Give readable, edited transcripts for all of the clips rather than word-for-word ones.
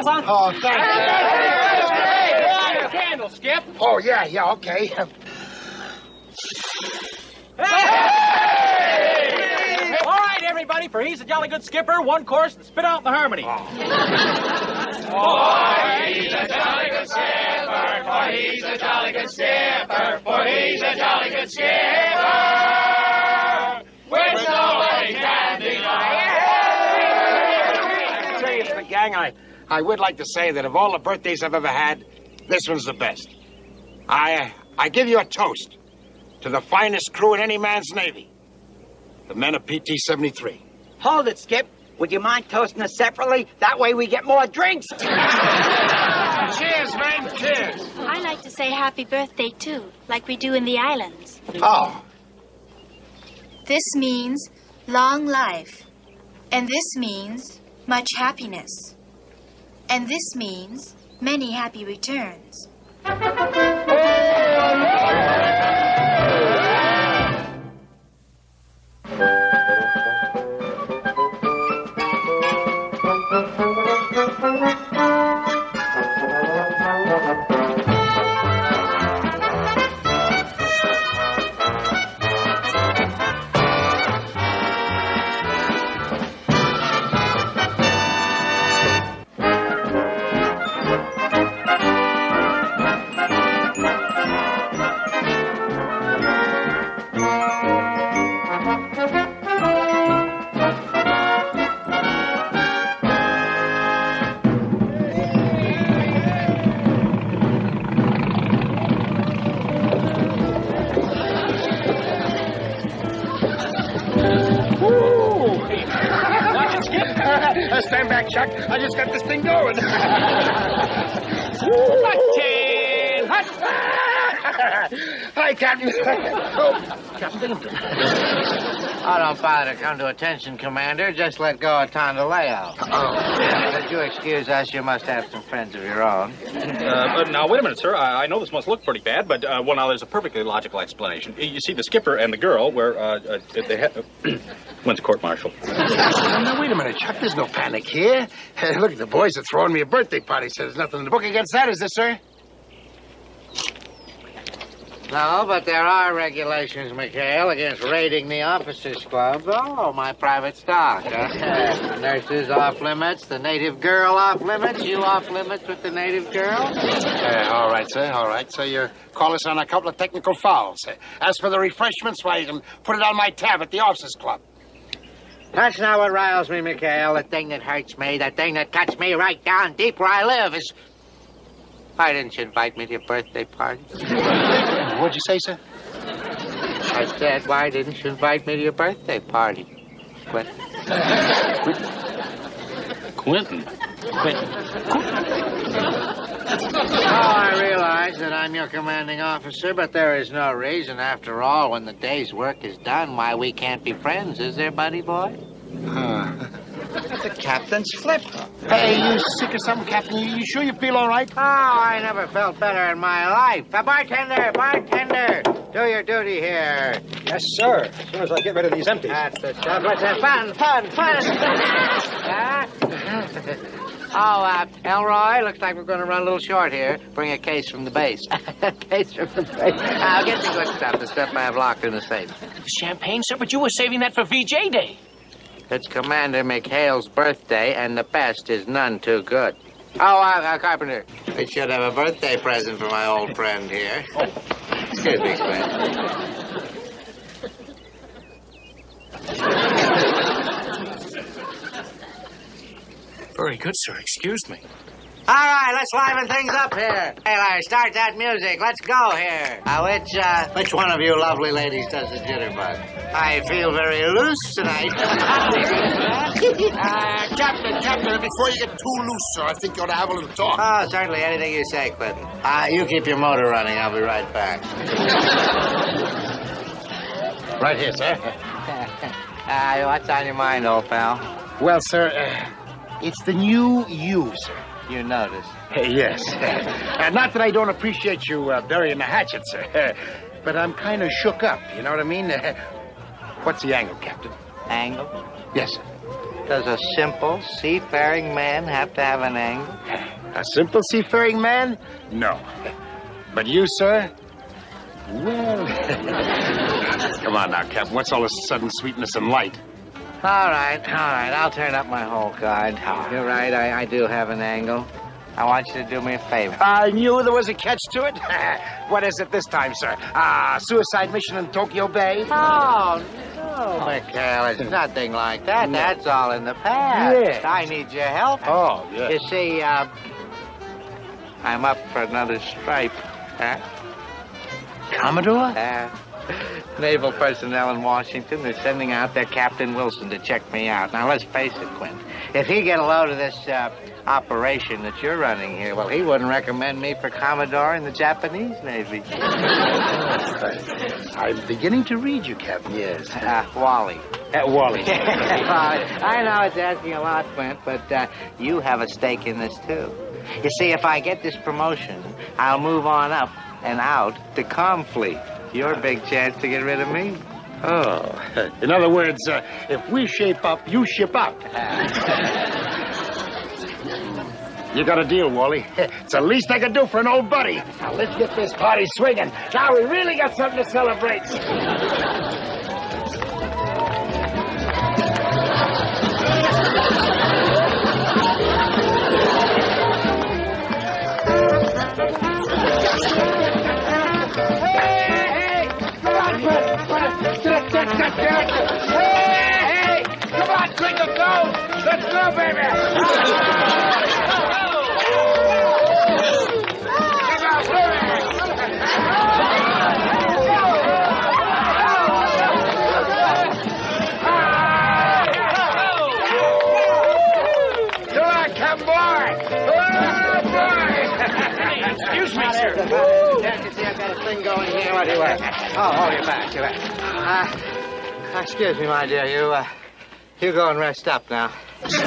pass on? Oh, thank you. Candle, Skip. Oh, yeah, okay. Hey! All right, everybody, for he's a jolly good skipper, one course and spit out the harmony. For he's a jolly good skipper, for he's a jolly good skipper, for he's a jolly good skipper, which nobody can deny. Seriously, gang, I would like to say that of all the birthdays I've ever had, this one's the best. I give you a toast to the finest crew in any man's navy, the men of PT-73. Hold it, Skip. Would you mind toasting us separately? That way we get more drinks. Cheers, man, cheers. I like to say happy birthday, too, like we do in the islands. Oh. This means long life. And this means much happiness. And this means many happy returns. Stand back, Chuck. I just got this thing going. Hi, Captain. Captain. Oh, don't bother to come to attention, Commander. Just let go of Tondaleo. Would you excuse us? You must have some friends of your own. But now, wait a minute, sir. I know this must look pretty bad, but, well, now, there's a perfectly logical explanation. You see, the skipper and the girl were, they had... When's the court-martial? Now, wait a minute, Chuck. There's no panic here. Look, the boys are throwing me a birthday party, so there's nothing in the book against that, is there, sir? No, but there are regulations, McHale, against raiding the officers' club. Oh, my private stock. Nurses off limits, the native girl off limits, you off limits with the native girl. All right, sir, all right. So you call us on a couple of technical fouls. As for the refreshments, why, you can put it on my tab at the officers' club. That's not what riles me, McHale. The thing that hurts me, the thing that cuts me right down deep where I live is... Why didn't you invite me to your birthday party? What'd you say, sir? I said, why didn't you invite me to your birthday party, Quentin? Quentin? Oh, I realize that I'm your commanding officer, but there is no reason, after all, when the day's work is done, why we can't be friends, is there, buddy boy? The captain's flip. Hey, you sick or something, Captain? You sure you feel all right? Oh, I never felt better in my life. Bartender, do your duty here. Yes, sir. As soon as I get rid of these empties. That's the stuff. Let's have fun. Elroy, looks like we're going to run a little short here. Bring a case from the base. Case from the base. I'll get the good stuff, the stuff I have locked in the safe. Champagne, sir, but you were saving that for VJ Day. It's Commander McHale's birthday, and the best is none too good. Oh, Carpenter, I should have a birthday present for my old friend here. Excuse me, Clint. Very good, sir. Excuse me. All right, let's liven things up here. Hey, Larry, start that music. Let's go here. Which one of you lovely ladies does the jitterbug? I feel very loose tonight. Captain, before you get too loose, sir, I think you ought to have a little talk. Oh, certainly. Anything you say, Clinton. You keep your motor running. I'll be right back. Right here, sir. What's on your mind, old pal? Well, sir, it's the new you, sir. You notice. Yes. Not that I don't appreciate you burying the hatchet, sir. But I'm kind of shook up, you know what I mean? What's the angle, Captain? Angle? Yes, sir. Does a simple seafaring man have to have an angle? A simple seafaring man? No. But you, sir? Well... Come on now, Captain. What's all this sudden sweetness and light? All right. I'll turn up my whole card. You're right, I do have an angle. I want you to do me a favor. I knew there was a catch to it. What is it this time, sir? Suicide mission in Tokyo Bay? Oh, no, McHale, it's nothing like that. No. That's all in the past. Yes. I need your help. Oh, yes. You see, I'm up for another stripe. Huh? Commodore? Naval personnel in Washington are sending out their Captain Wilson to check me out. Now, let's face it, Quint. If he get a load of this operation that you're running here, well, he wouldn't recommend me for Commodore in the Japanese Navy. I'm beginning to read you, Captain. Yes. Wally. Wally. I know it's asking a lot, Quint, but you have a stake in this, too. You see, if I get this promotion, I'll move on up and out to Comfleet. Your big chance to get rid of me. Oh. In other words, if we shape up, you ship out. You got a deal, Wally. It's the least I can do for an old buddy. Now, let's get this party swinging. Now, we really got something to celebrate. Hey! Come on, quick, let's go! Let's go, baby! Come on, come boy! Excuse me, sir. Yeah, you see, I've got a thing going here. What do you want? Oh, you're back. Excuse me, my dear. You go and rest up now. Too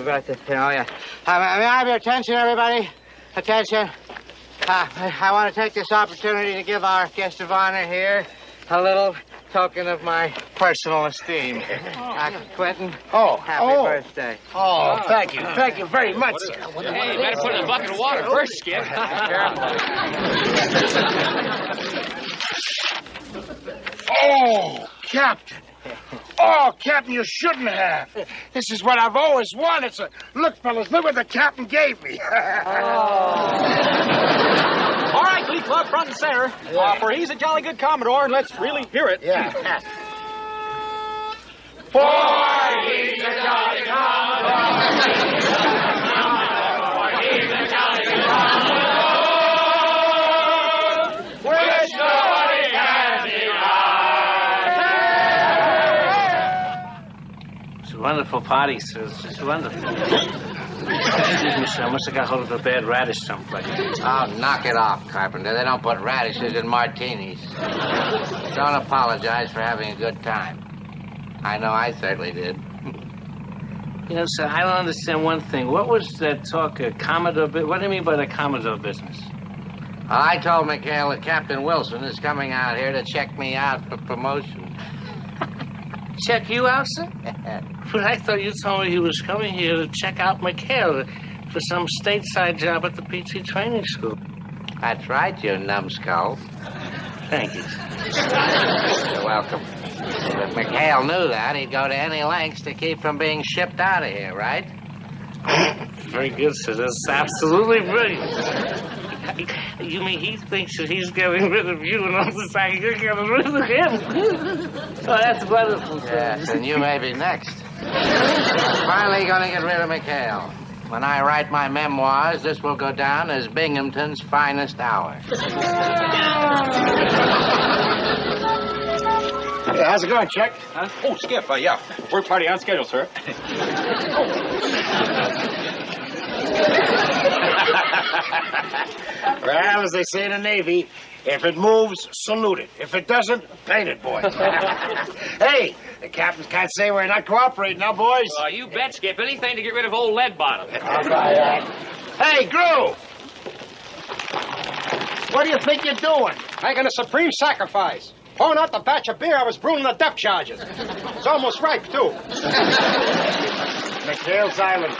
bad to, yeah. May I have your attention, everybody? Attention. I want to take this opportunity to give our guest of honor here a little token of my personal esteem. Quentin. Happy birthday. Oh, thank you. Thank you very much, sir. Hey, you better put it in a bucket of water first, Skip. Oh, Captain. Oh, Captain, you shouldn't have. This is what I've always wanted, sir. Look, fellas, look what the captain gave me. All right, Glee Club, front and center. For he's a jolly good Commodore, and let's really hear it. Yeah. For he's a jolly Commodore. For he's a jolly good Commodore. Which nobody can deny. It's a wonderful party, sir. It's just wonderful. Excuse me, sir. I must have got hold of a bad radish someplace. Oh, knock it off, Carpenter. They don't put radishes in martinis. Don't apologize for having a good time. I know I certainly did. You know, sir, I don't understand one thing. What was that talk of Commodore? What do you mean by the Commodore business? I told McHale that Captain Wilson is coming out here to check me out for promotion. Check you out, sir? But I thought you told me he was coming here to check out McHale for some stateside job at the PT training school. That's right, you numbskull. Thank you. You're welcome. If McHale knew that, he'd go to any lengths to keep from being shipped out of here, right? Very good, sir. That's absolutely brilliant. You mean he thinks that he's getting rid of you and all the time you're getting rid of him? Oh, that's wonderful, sir. Yes, and you may be next. Finally gonna get rid of McHale. When I write my memoirs, this will go down as Binghamton's finest hour. Hey, how's it going, Chuck? Huh? Oh, Skip, yeah. Work party on schedule, sir. Well, as they say in the Navy, if it moves, salute it. If it doesn't, paint it, boys. Hey, the captains can't say we're not cooperating now, boys. You bet, Skip. Anything to get rid of old lead bottom. Hey, Gru! What do you think you're doing? Making a supreme sacrifice. Pouring out the batch of beer I was brewing the depth charges. It's almost ripe, too. McHale's Island.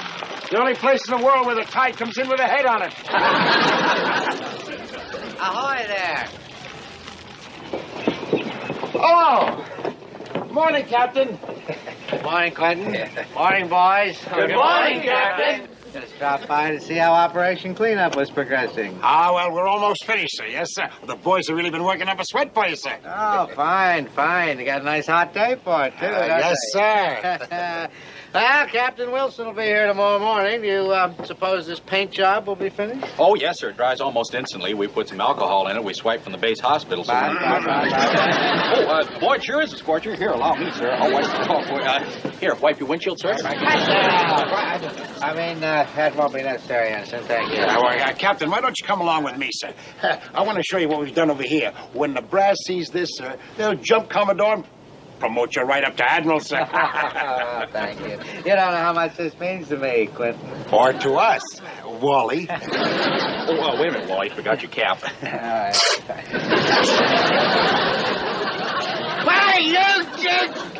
The only place in the world where the tide comes in with a head on it. Ahoy there. Oh! Morning, Captain. Morning, Quentin. Morning, boys. Good morning, Captain. Just dropped by to see how Operation Cleanup was progressing. Ah, well, we're almost finished, sir. Yes, sir. The boys have really been working up a sweat for you, sir. Oh, fine, fine. You got a nice hot day for it, too, don't Yes, they? sir. Well, Captain Wilson will be here tomorrow morning. Do you suppose this paint job will be finished? Oh, yes, sir. It dries almost instantly. We put some alcohol in it. We swipe from the base hospital. So boy, it sure is a scorcher. Here, allow me, sir. I'll wipe here, wipe your windshield, sir. I mean, that won't be necessary, Ensign. Thank you. Captain, why don't you come along with me, sir? I want to show you what we've done over here. When the brass sees this, sir, they'll jump Commodore and promote you right up to Admiral, sir. Thank you. You don't know how much this means to me, Quentin. Or to us, Wally. Oh, wait a minute, Wally. Forgot your cap. All right. Why, you just...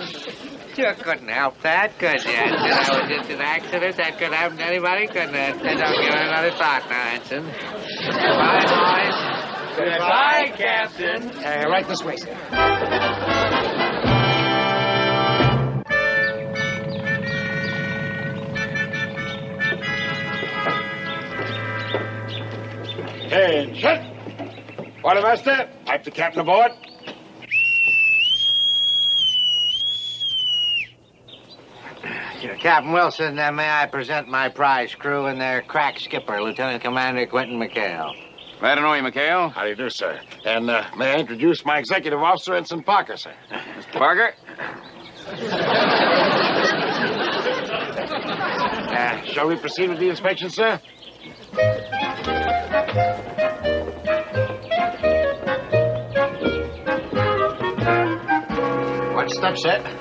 You couldn't help that, could you? That was just an accident. That could happen to anybody, couldn't it? Don't give it another thought now, Ensign. Goodbye, boys. Goodbye, Captain. Right this way, sir. Attention! Quartermaster, pipe the captain aboard. Captain Wilson, may I present my prize crew and their crack skipper, Lieutenant Commander Quentin McHale. Glad to know you, McHale. How do you do, sir? And may I introduce my executive officer, Ensign Parker, sir? Mr. Parker? Shall we proceed with the inspection, sir? What's up, sir?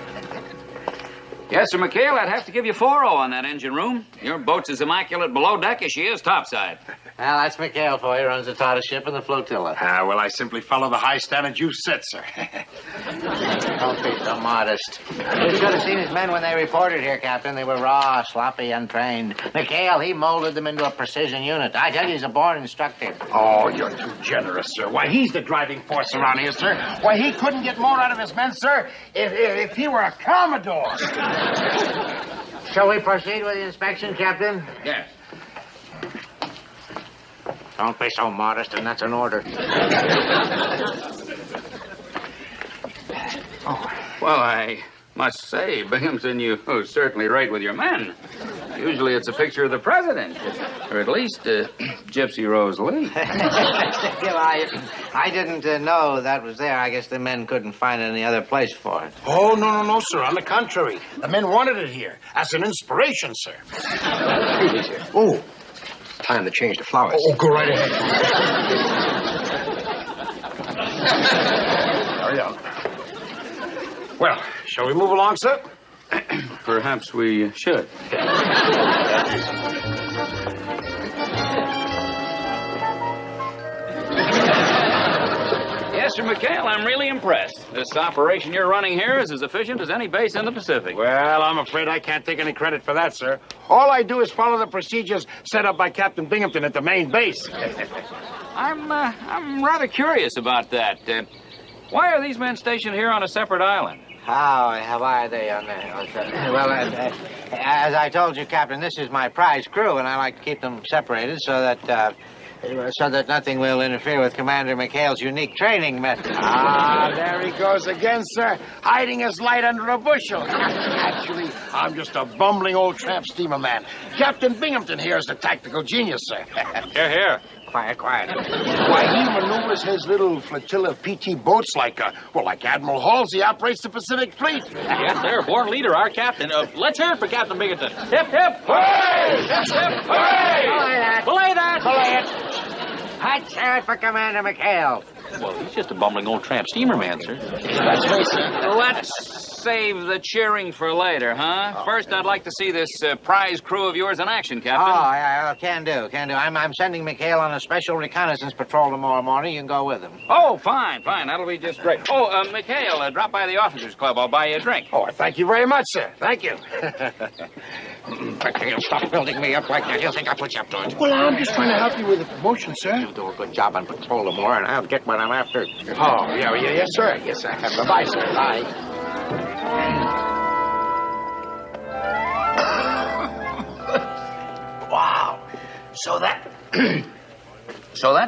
Yes, sir, McHale, I'd have to give you 4-0 on that engine room. Your boat's as immaculate below deck as she is topside. Well, that's McHale for you. Runs the tightest ship in the flotilla. Well, I simply follow the high standard you've set, sir. Don't be so modest. You should have seen his men when they reported here, Captain. They were raw, sloppy, untrained. McHale, he molded them into a precision unit. I tell you, he's a born instructor. Oh, you're too generous, sir. Why, he's the driving force around here, sir. Why, he couldn't get more out of his men, sir, if he were a Commodore. Shall we proceed with the inspection, Captain? Yes. Don't be so modest, and that's an order. Well, I must say, Binghamton, you certainly right with your men. Usually it's a picture of the president, or at least Gypsy Rose Lee. I didn't know that was there. I guess the men couldn't find any other place for it. Oh, no, sir. On the contrary. The men wanted it here as an inspiration, sir. Excuse me, sir. Oh, time to change the flowers. Oh, go right ahead. Hurry up. Well, shall we move along, sir? Perhaps we should. Yes, sir, McHale, I'm really impressed. This operation you're running here is as efficient as any base in the Pacific. Well, I'm afraid I can't take any credit for that, sir. All I do is follow the procedures set up by Captain Binghamton at the main base. I'm rather curious about that. Why are these men stationed here on a separate island? How are they on there? Well, as I told you, Captain, this is my prize crew, and I like to keep them separated so that nothing will interfere with Commander McHale's unique training method. Ah, there he goes again, sir, hiding his light under a bushel. Actually, I'm just a bumbling old tramp steamer man. Captain Binghamton here is the tactical genius, sir. Here, here. Quiet. Why, he maneuvers his little flotilla of PT boats like Admiral Halsey operates the Pacific Fleet. Yes, sir. Born leader, our captain. Let's hear it for Captain Binghamton. Hip, hip. Hooray! Hip, hip. Hooray! Belay that. Belay it. Let's hear it for Commander McHale. Well, he's just a bumbling old tramp steamer man, sir. That's right, sir. Let's save the cheering for later, huh? Oh. First, I'd like to see this prize crew of yours in action, Oh, Captain. yeah, can do. I'm sending McHale on a special reconnaissance patrol tomorrow morning. You can go with him. Oh, fine. That'll be just great. Oh, McHale, drop by the Officers Club. I'll buy you a drink. Oh, thank you very much, sir. Thank you. McHale, stop building me up like that. He'll think I put you up to it. Well, I'm just trying to help you with the promotion, sir. You do a good job on patrol tomorrow, and I'll get what I'm after. Oh, yeah, yes, sir. Yes, sir. Bye-bye, sir. Bye. Wow. So that's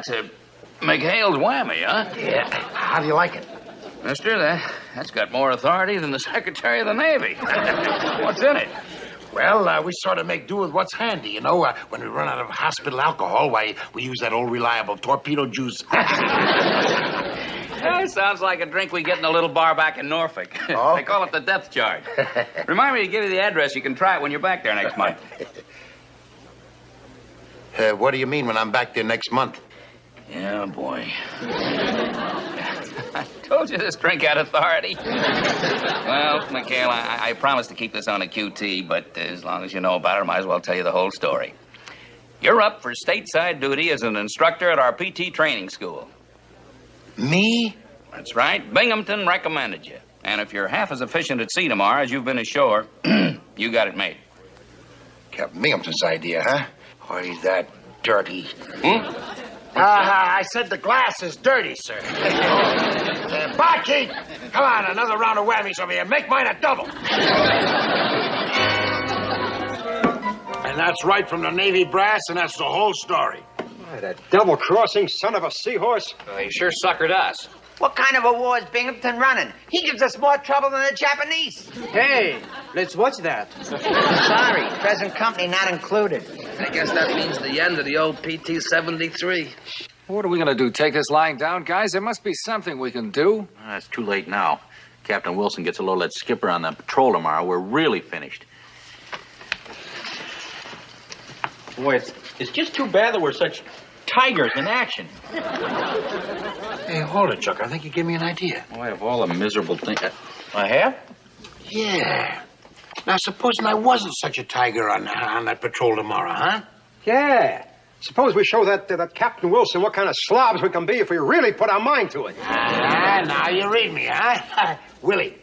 a McHale's whammy, huh? Yeah. How do you like it? Mister, that's got more authority than the Secretary of the Navy. What's in it? Well, we sort of make do with what's handy, you know. When we run out of hospital alcohol, why, we use that old reliable torpedo juice. That sounds like a drink we get in a little bar back in Norfolk. Oh? They call it the death charge. Remind me to give you the address. You can try it when you're back there next month. What do you mean when I'm back there next month? Yeah, boy. I told you this drink had authority. Well, McHale, I promise to keep this on a QT, but as long as you know about it, I might as well tell you the whole story. You're up for stateside duty as an instructor at our PT training school. Me? That's right. Binghamton recommended you. And if you're half as efficient at sea tomorrow as you've been ashore, you got it made. Captain Binghamton's idea, huh? Or he's that dirty. I said the glass is dirty, sir. Barkeep, come on, another round of whammies over here. Make mine a double. And that's right from the Navy brass, and that's the whole story. Why, that double-crossing son of a seahorse. He sure suckered us. What kind of a war is Binghamton running? He gives us more trouble than the Japanese. Hey, let's watch that. Sorry, present company not included. I guess that means the end of the old PT-73. What are we going to do, take this lying down, guys? There must be something we can do. It's too late now. Captain Wilson gets a load of that skipper on the patrol tomorrow. We're really finished. Boy, it's just too bad that we're such tigers in action. Hey, hold it, Chuck. I think you gave me an idea. Boy, of all the miserable things... I have? Yeah. Now, supposing I wasn't such a tiger on that patrol tomorrow, huh? Yeah. Suppose we show that Captain Wilson what kind of slobs we can be if we really put our mind to it. Now you read me, huh? Willie,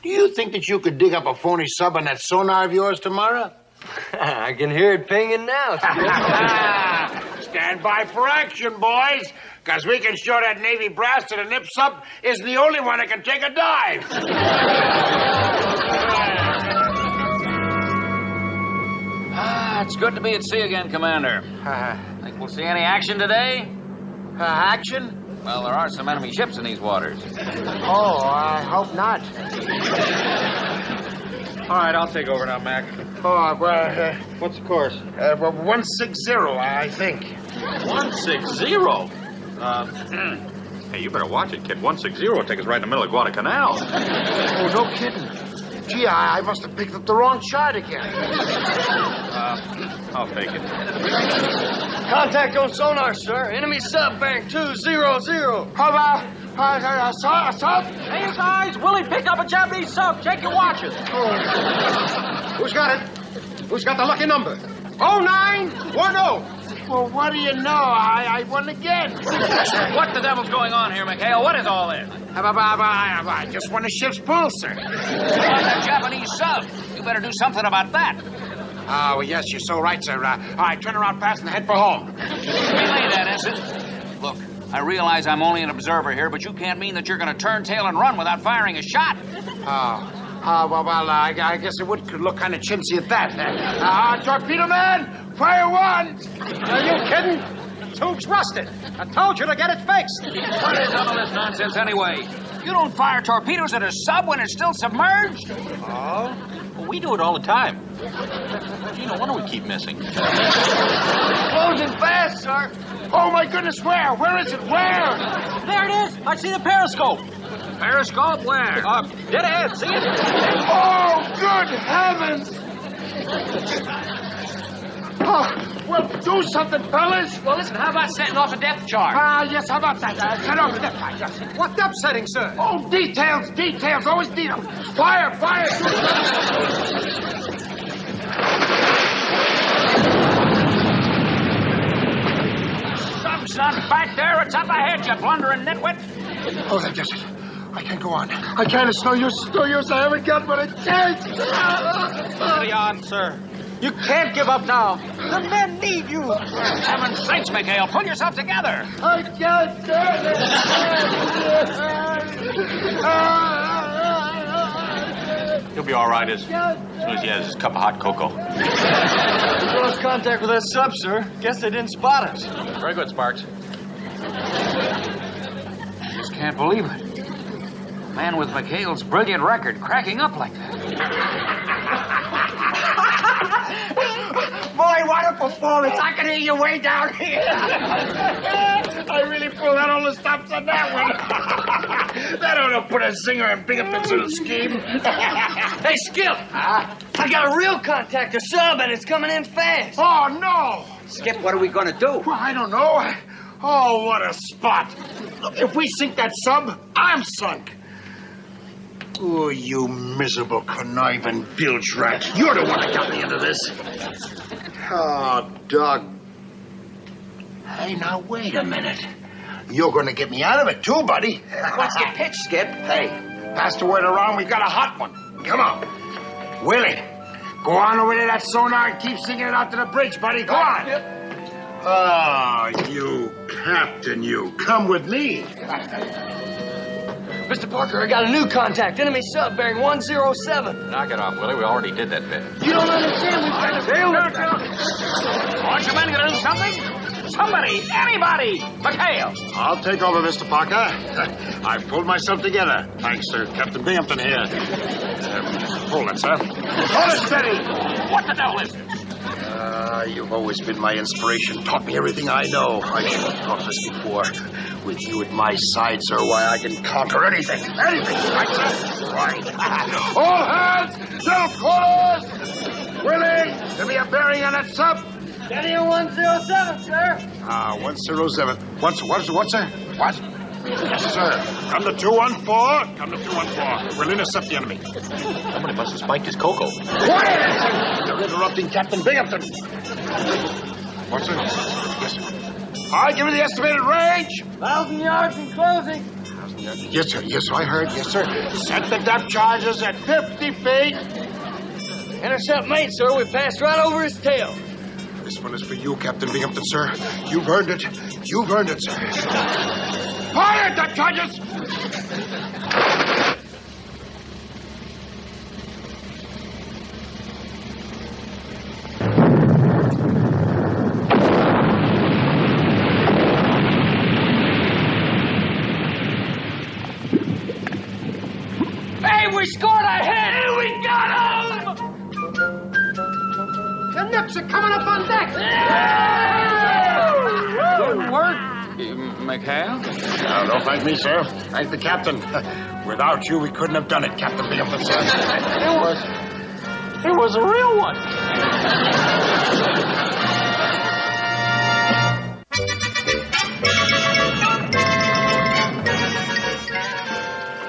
do you think that you could dig up a phony sub on that sonar of yours tomorrow? I can hear it pinging now. Stand by for action, boys, because we can show that Navy brass that a nip sub isn't the only one that can take a dive. It's good to be at sea again, Commander. Think we'll see any action today? Action? Well, there are some enemy ships in these waters. Oh, I hope not. All right, I'll take over now, Mac. Oh, well, What's the course? 160, I think. 160? Hey, you better watch it, kid. 160 will take us right in the middle of Guadalcanal. Oh, no kidding. Gee, I must have picked up the wrong chart again. I'll take it. Contact on sonar, sir. Enemy sub bearing 200. How about a sub? Hey, you guys, Willie picked up a Japanese sub. Check your watches. Who's got it? Who's got the lucky number? 0910. Well, what do you know? I won again. What the devil's going on here, McHale? What is all this? I just won a ship's pool, sir. A Japanese sub. You better do something about that. Oh, well, yes, you're so right, sir. All right, turn around fast and head for home. Relay that, Ensign. Look, I realize I'm only an observer here, but you can't mean that you're going to turn tail and run without firing a shot. I guess it would look kind of chintzy at that. Torpedo man, fire one. Are you kidding? The tube's rusted. I told you to get it fixed. What is all this nonsense anyway? You don't fire torpedoes at a sub when it's still submerged? Oh? Well, we do it all the time. Gee, no wonder we keep missing. Closing fast, sir. Oh, my goodness, where? Where is it? Where? There it is. I see the periscope. Periscope where? Dead ahead. See it? Oh, good heavens! Well, do something, fellas. Well, listen, how about setting off a depth charge? Yes, how about that? Set off the depth charge, yes. What depth setting, sir? Oh, details, always details. Fire! Son, back there, it's up ahead, you blundering nitwit. Oh, that does it. I can't go on. I can't. It's no use. I haven't got what it takes. Steady on, sir. You can't give up now. The men need you. Heaven's sakes, McHale, pull yourself together. I can't stand it. He'll be all right as soon as he has his cup of hot cocoa. We lost contact with that sub, sir. Guess they didn't spot us. Very good, Sparks. I just can't believe it. Man with McHale's brilliant record cracking up like that. Boy, what a performance. I can hear you way down here. I really pulled out all the stops on that one. That ought to put a zinger in Binghamton's little scheme. Hey, Skip. I got a real contact, a sub, and it's coming in fast. Oh, no. Skip, what are we going to do? Well, I don't know. Oh, what a spot. Look, if we sink that sub, I'm sunk. Oh, you miserable, conniving bilge rat. You're the one that got me into this. Oh, Doug. Hey, now, wait a minute. You're going to get me out of it, too, buddy. What's your pitch, Skip? Hey, pass the word around. We got a hot one. Come on. Willie, go on over to that sonar and keep singing it out to the bridge, buddy. Go on. Oh, you captain, you. Come with me. Mr. Parker, I got a new contact. Enemy sub bearing 107. Knock it off, Willie. We already did that bit. You don't understand. We've got to sail with that. Aren't you men going to do something? Somebody, anybody, McHale. I'll take over, Mr. Parker. I've pulled myself together. Thanks to Captain Binghamton here. Hold it, sir. Hold it steady. What the devil is it? You've always been my inspiration. Taught me everything I know. I should have taught this before. With you at my side, sir, why, I can conquer anything. Anything, right, sir? Right. All hands, self quarters. Willie, give me a bearing on that sub. Steady on 107, sir. 107. What, sir? What? Yes, sir. Come to 214. Come to 214. We'll intercept the enemy. Somebody must have spiked his cocoa. Quiet! You're interrupting Captain Binghamton. What's it? Yes, sir. All right, give me the estimated range. 1,000 yards in closing. Yes, sir. Yes, sir. I heard. Yes, sir. Set the depth charges at 50 feet. Intercept mate, sir. We passed right over his tail. This one is for you, Captain Binghamton, sir. You've earned it. You've earned it, sir. Fire the charges! Hey, we scored a hit! Hey, we got him! The Nips are coming up on deck! Good work, McHale. No, don't thank me, sir. Thank the captain. Without you, we couldn't have done it, Captain Binghamton, sir. It was a real one.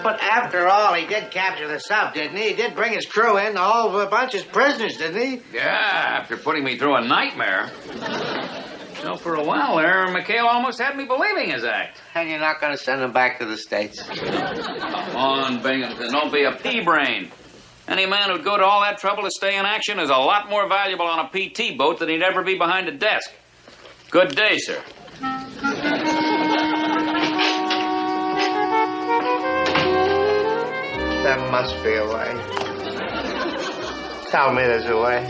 But after all, he did capture the sub, didn't he? He did bring his crew in, the whole bunch as prisoners, didn't he? Yeah, after putting me through a nightmare. So for a while there, McHale almost had me believing his act. And you're not going to send him back to the States? Come on, Binghamton, don't be a pea-brain. Any man who'd go to all that trouble to stay in action is a lot more valuable on a PT boat than he'd ever be behind a desk. Good day, sir. There must be a way. Tell me there's a way.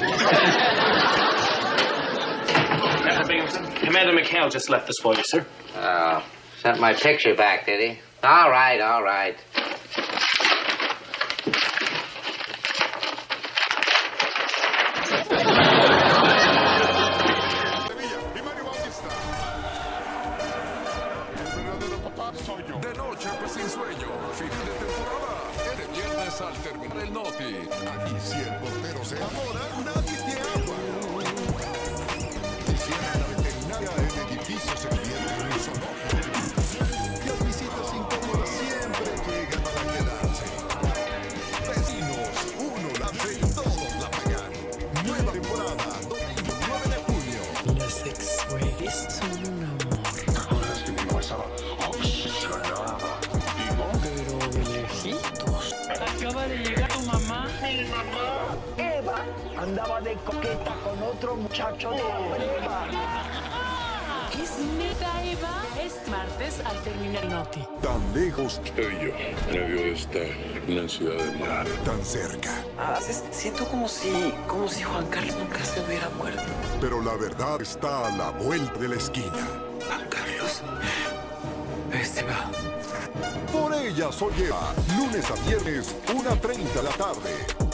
Captain Binghamton, Commander McHale just left this for you, sir. Oh, sent my picture back, did he? All right, all right. De noche pues sin sueño, final de temporada, de viernes al terminar el noti. Aquí si el portero se enamora, nadie te ama. Y si andaba de coqueta con otro muchacho de la prepa. Es neta, Eva. Es martes al terminar Noti. Tan lejos. Usted y yo, en medio de esta inmensidad de mar. Tan cerca. Siento como si Juan Carlos nunca se hubiera muerto. Pero la verdad está a la vuelta de la esquina. Juan Carlos. Va. Por ella soy Eva. Lunes a viernes, 1:30 de la tarde.